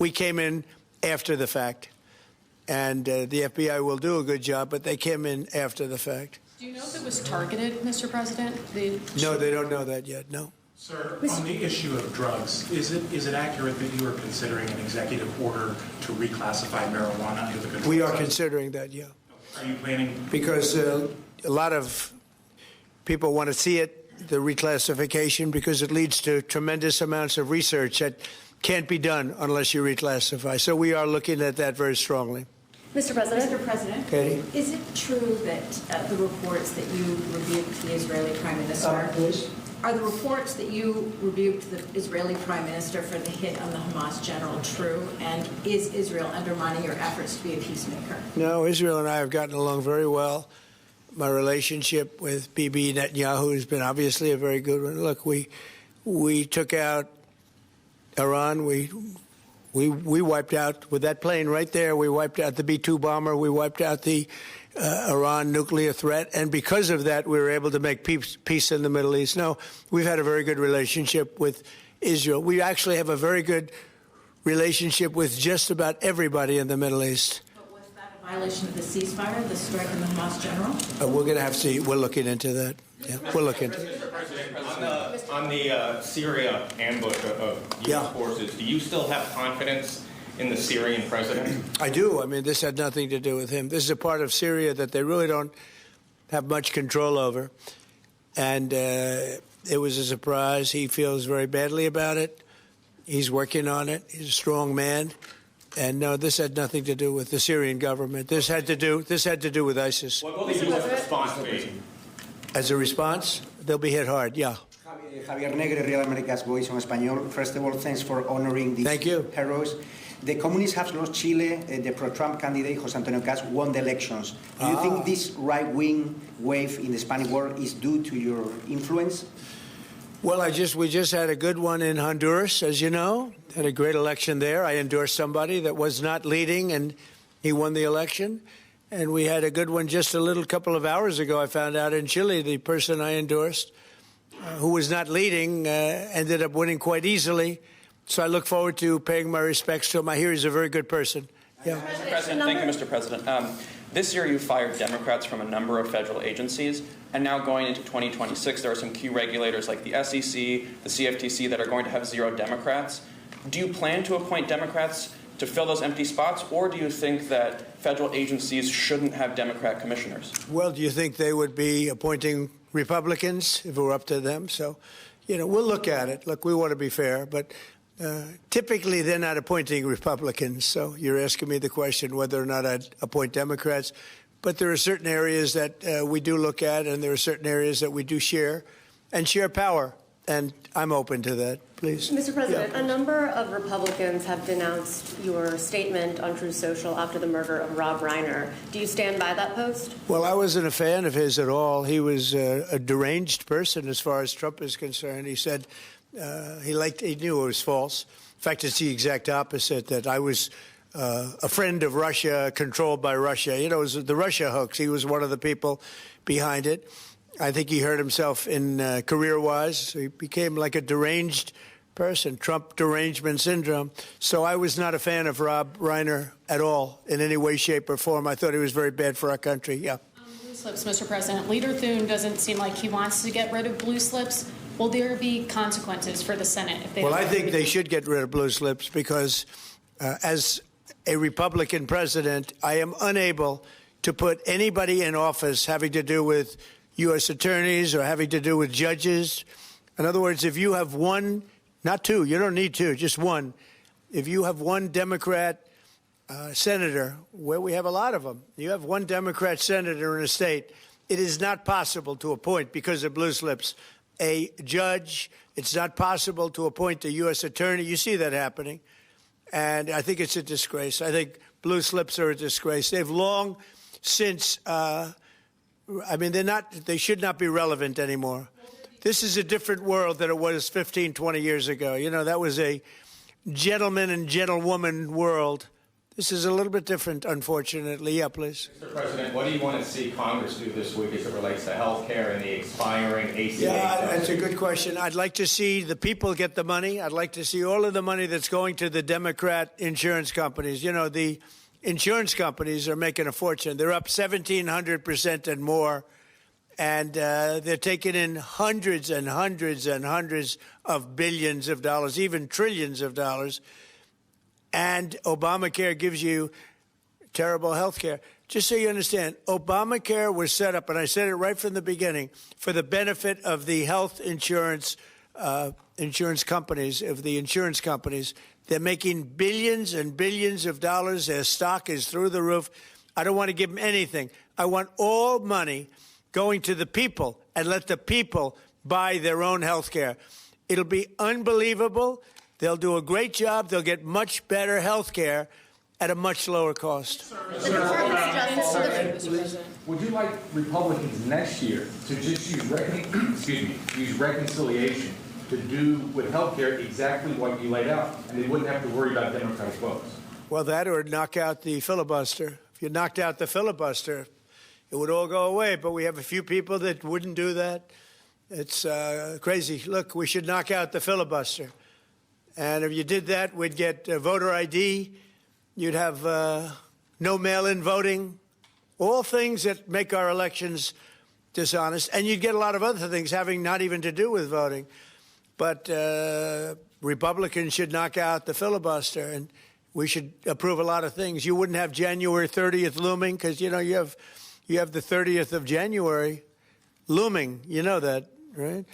We came in after the fact, and the FBI will do a good job, but they came in after the fact. Do you know if it was targeted, Mr. President? No, they don't know that yet, no. Sir, on the issue of drugs, is it accurate that you are considering an executive order to reclassify marijuana under the control? We are considering that, yeah. Are you planning? Because a lot of people want to see it, the reclassification, because it leads to tremendous amounts of research that can't be done unless you reclassify. So we are looking at that very strongly. Mr. President, Katie? Is it true that the reports that you rebuked the Israeli Prime Minister, Please? are the reports that you rebuked the Israeli Prime Minister for the hit on the Hamas general true? And is Israel undermining your efforts to be a peacemaker? No, Israel and I have gotten along very well. My relationship with Bibi Netanyahu has been obviously a very good one. Look, we took out Iran. We wiped out, with that plane right there, we wiped out the B-2 bomber. We wiped out the Iran nuclear threat. And because of that, we were able to make peace in the Middle East. No, we've had a very good relationship with Israel. We actually have a very good relationship with just about everybody in the Middle East. But was that a violation of the ceasefire, the strike on the Hamas general? We're going to have to see. We're looking into that. Yeah, we're looking into it. On the Syria ambush of U.S. forces, do you still have confidence in the Syrian president? I do. I mean, this had nothing to do with him. This is a part of Syria that they really don't have much control over. And it was a surprise. He feels very badly about it. He's working on it. He's a strong man. And no, this had nothing to do with the Syrian government. This had to do with ISIS. What will the U.S. response be? As a response, they'll be hit hard, yeah. Javier Negre, Real America's Voice en Español. First of all, thanks for honoring these heroes. The communists have lost Chile. The pro-Trump candidate, José Antonio Caz, won the elections. Do you think this right-wing wave in the Spanish world is due to your influence? Well, we just had a good one in Honduras, as you know. Had a great election there. I endorsed somebody that was not leading, and he won the election. And we had a good one just a couple of hours ago. I found out in Chile, the person I endorsed, who was not leading, ended up winning quite easily. So I look forward to paying my respects to him. I hear he's a very good person. Yeah. Mr. President, thank you, Mr. President. This year you fired Democrats from a number of federal agencies, and now going into 2026, there are some key regulators like the SEC, the CFTC that are going to have zero Democrats. Do you plan to appoint Democrats to fill those empty spots, or do you think that federal agencies shouldn't have Democrat commissioners? Well, do you think they would be appointing Republicans if it were up to them? So, we'll look at it. Look, we want to be fair, but typically they're not appointing Republicans. So you're asking me the question whether or not I'd appoint Democrats. But there are certain areas that we do look at, and there are certain areas that we do share power. And I'm open to that. Please. Mr. President, a number of Republicans have denounced your statement on Truth Social after the murder of Rob Reiner. Do you stand by that post? Well, I wasn't a fan of his at all. He was a deranged person as far as Trump is concerned. He said he knew it was false. In fact, it's the exact opposite, that I was a friend of Russia, controlled by Russia. It was the Russia hoax. He was one of the people behind it. I think he hurt himself in career-wise. So he became like a deranged person, Trump derangement syndrome. So I was not a fan of Rob Reiner at all in any way, shape, or form. I thought he was very bad for our country. Yeah. Blue slips, Mr. President. Leader Thune doesn't seem like he wants to get rid of blue slips. Will there be consequences for the Senate if they? Well, I think they should get rid of blue slips because as a Republican president, I am unable to put anybody in office having to do with U.S. attorneys or having to do with judges. In other words, if you have one, not two, you don't need two, just one. If you have one Democrat senator, where we have a lot of them, you have one Democrat senator in a state, it is not possible to appoint, because of blue slips, a judge. It's not possible to appoint a U.S. attorney. You see that happening. And I think it's a disgrace. I think blue slips are a disgrace. They've long since they should not be relevant anymore. This is a different world than it was 15, 20 years ago. That was a gentleman and gentlewoman world. This is a little bit different, unfortunately. Yeah, please. Mr. President, what do you want to see Congress do this week as it relates to health care and the expiring ACA? Yeah, that's a good question. I'd like to see the people get the money. I'd like to see all of the money that's going to the Democrat insurance companies. You know, the insurance companies are making a fortune. They're up 1,700% and more. And they're taking in hundreds and hundreds and hundreds of billions of dollars, even trillions of dollars. And Obamacare gives you terrible health care. Just so you understand, Obamacare was set up, and I said it right from the beginning, for the benefit of the health insurance companies, of the insurance companies. They're making billions and billions of dollars. Their stock is through the roof. I don't want to give them anything. I want all money going to the people and let the people buy their own health care. It'll be unbelievable. They'll do a great job. They'll get much better health care at a much lower cost. Would you like Republicans next year to just use reconciliation to do with health care exactly what you laid out, and they wouldn't have to worry about Democratic votes? Well, that or knock out the filibuster. If you knocked out the filibuster, it would all go away. But we have a few people that wouldn't do that. It's crazy. Look, we should knock out the filibuster. And if you did that, we'd get voter ID. You'd have no mail-in voting, all things that make our elections dishonest. And you'd get a lot of other things having not even to do with voting. But Republicans should knock out the filibuster, and we should approve a lot of things. You wouldn't have January 30th looming because, you know, you have the 30th of January looming. You know that, right?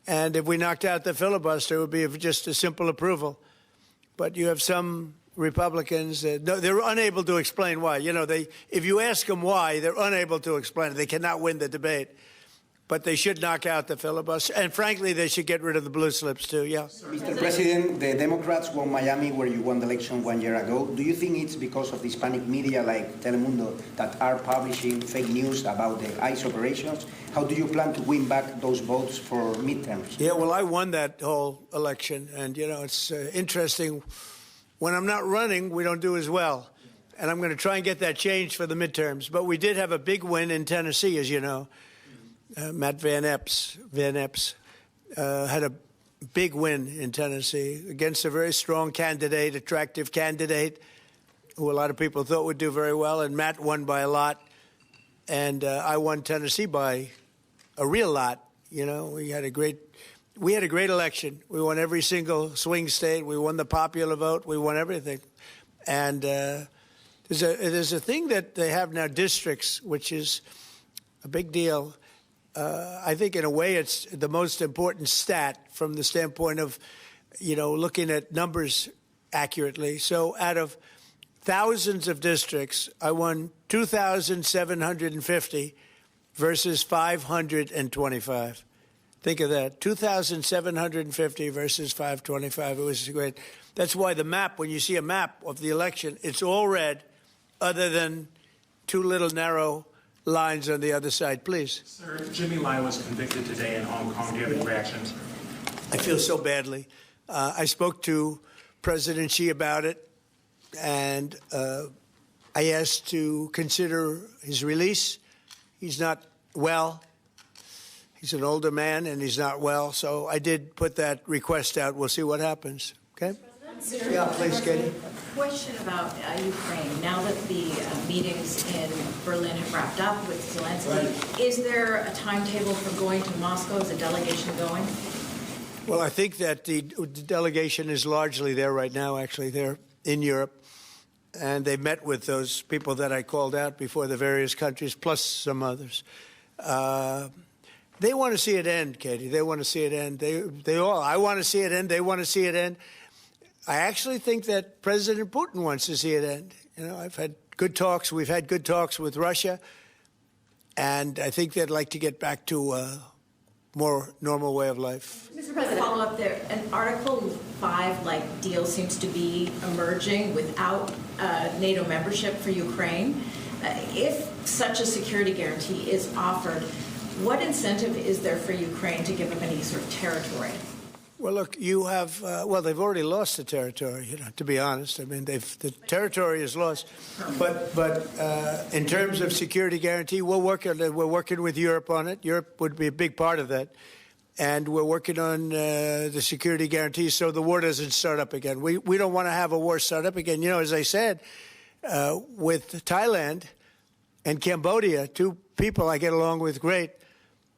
And if we knocked out the filibuster, it would be just a simple approval. But you have some Republicans that they're unable to explain why. You know, if you ask them why, they're unable to explain it. They cannot win the debate. But they should knock out the filibuster. And frankly, they should get rid of the blue slips, too. Yeah. Mr. President, the Democrats won Miami, where you won the election 1 year ago. Do you think it's because of the Hispanic media like Telemundo that are publishing fake news about the ICE operations? How do you plan to win back those votes for midterms? Yeah, well, I won that whole election. And, you know, it's interesting. When I'm not running, we don't do as well. And I'm going to try and get that changed for the midterms. But we did have a big win in Tennessee, as you know. Matt Van Epps had a big win in Tennessee against a very strong candidate, attractive candidate, who a lot of people thought would do very well. And Matt won by a lot. And I won Tennessee by a real lot. You know, we had a great election. We won every single swing state. We won the popular vote. We won everything. And there's a thing that they have now, districts, which is a big deal. I think in a way it's the most important stat from the standpoint of, you know, looking at numbers accurately. So out of thousands of districts, I won 2,750 versus 525. Think of that, 2,750 versus 525. It was great. That's why the map, when you see a map of the election, it's all red other than two little narrow lines on the other side, please. Sir, Jimmy Lai was convicted today in Hong Kong. Do you have any reactions? I feel so badly. I spoke to President Xi about it, and I asked to consider his release. He's not well. He's an older man, and he's not well. So I did put that request out. We'll see what happens. Okay? Yeah, please, Katie. Question about Ukraine. Now that the meetings in Berlin have wrapped up with Zelensky, is there a timetable for going to Moscow? Is a delegation going? Well, I think that the delegation is largely there right now, actually. They're in Europe, and they met with those people that I called out before, the various countries, plus some others. They want to see it end, Katie. They want to see it end. They all. I want to see it end. They want to see it end. I actually think that President Putin wants to see it end. You know, I've had good talks. We've had good talks with Russia, and I think they'd like to get back to a more normal way of life. Mr. President, follow up there. An Article 5-like deal seems to be emerging without NATO membership for Ukraine. If such a security guarantee is offered, what incentive is there for Ukraine to give up any sort of territory? Well, look, you have, they've already lost the territory, to be honest. I mean, the territory is lost. But in terms of security guarantee, we're working with Europe on it. Europe would be a big part of that. And we're working on the security guarantee so the war doesn't start up again. We don't want to have a war start up again. As I said, with Thailand and Cambodia, two people I get along with great.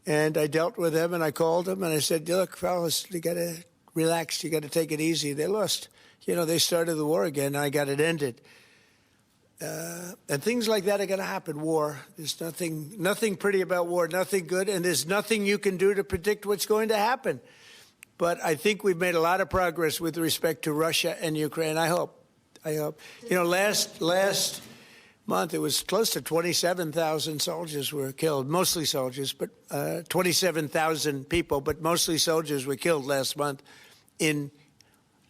And I dealt with them, and I called them, and I said, look, fellas, you got to relax. You got to take it easy. They lost. They started the war again, and I got it ended. And things like that are going to happen, war. There's nothing pretty about war, nothing good, and there's nothing you can do to predict what's going to happen. But I think we've made a lot of progress with respect to Russia and Ukraine. I hope. Last month, it was close to 27,000 soldiers were killed, mostly soldiers, but 27,000 people, but mostly soldiers were killed last month in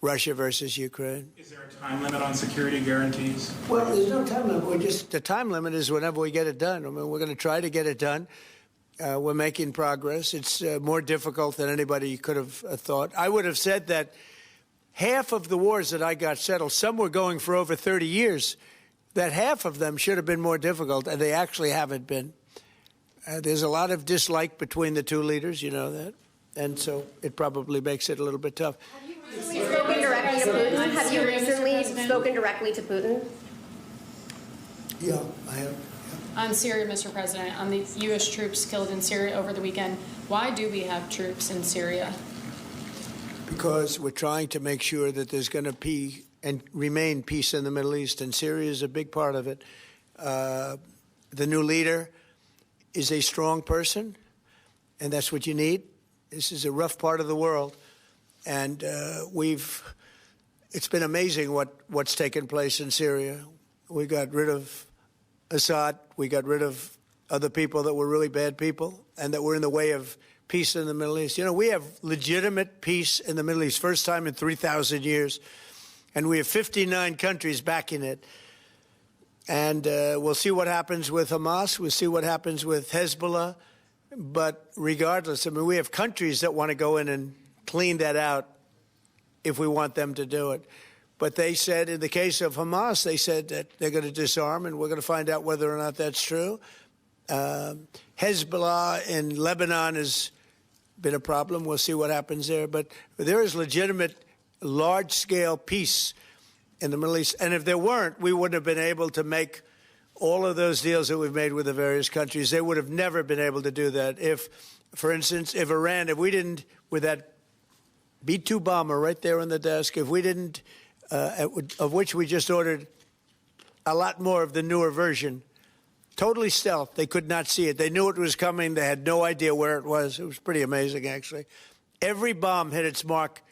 Russia versus Ukraine. Is there a time limit on security guarantees? Well, there's no time limit. The time limit is whenever we get it done. I mean, we're going to try to get it done. We're making progress. It's more difficult than anybody could have thought. I would have said that half of the wars that I got settled, some were going for over 30 years, that half of them should have been more difficult, and they actually haven't been. There's a lot of dislike between the two leaders, you know that, and so it probably makes it a little bit tough. Have you spoken directly to Putin? Have you recently spoken directly to Putin? Yeah, I have. On Syria, Mr. President, on the U.S. troops killed in Syria over the weekend, why do we have troops in Syria? Because we're trying to make sure that there's going to be and remain peace in the Middle East, and Syria is a big part of it. The new leader is a strong person, and that's what you need. This is a rough part of the world, and it's been amazing what's taken place in Syria. We got rid of Assad. We got rid of other people that were really bad people and that were in the way of peace in the Middle East. We have legitimate peace in the Middle East, first time in 3,000 years. And we have 59 countries backing it. And we'll see what happens with Hamas. We'll see what happens with Hezbollah. But regardless, I mean, we have countries that want to go in and clean that out if we want them to do it. But they said, in the case of Hamas, they said that they're going to disarm, and we're going to find out whether or not that's true. Hezbollah in Lebanon has been a problem. We'll see what happens there. But there is legitimate large-scale peace in the Middle East. And if there weren't, we wouldn't have been able to make all of those deals that we've made with the various countries. They would have never been able to do that. If, for instance, if we didn't, with that B-2 bomber right there on the desk, if we didn't, of which we just ordered a lot more of the newer version, totally stealth. They could not see it. They knew it was coming. They had no idea where it was. It was pretty amazing, actually. Every bomb hit its mark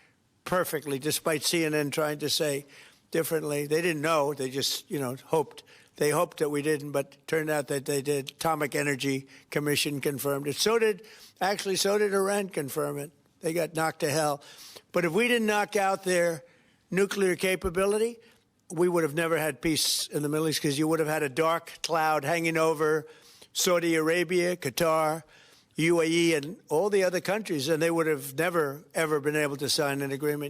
perfectly, despite CNN trying to say differently. They didn't know. They just, hoped. They hoped that we didn't, but it turned out that they did. Atomic Energy Commission confirmed it. So did Iran confirm it. They got knocked to hell. But if we didn't knock out their nuclear capability, we would have never had peace in the Middle East, because you would have had a dark cloud hanging over Saudi Arabia, Qatar, UAE, and all the other countries, and they would have never, ever been able to sign an agreement.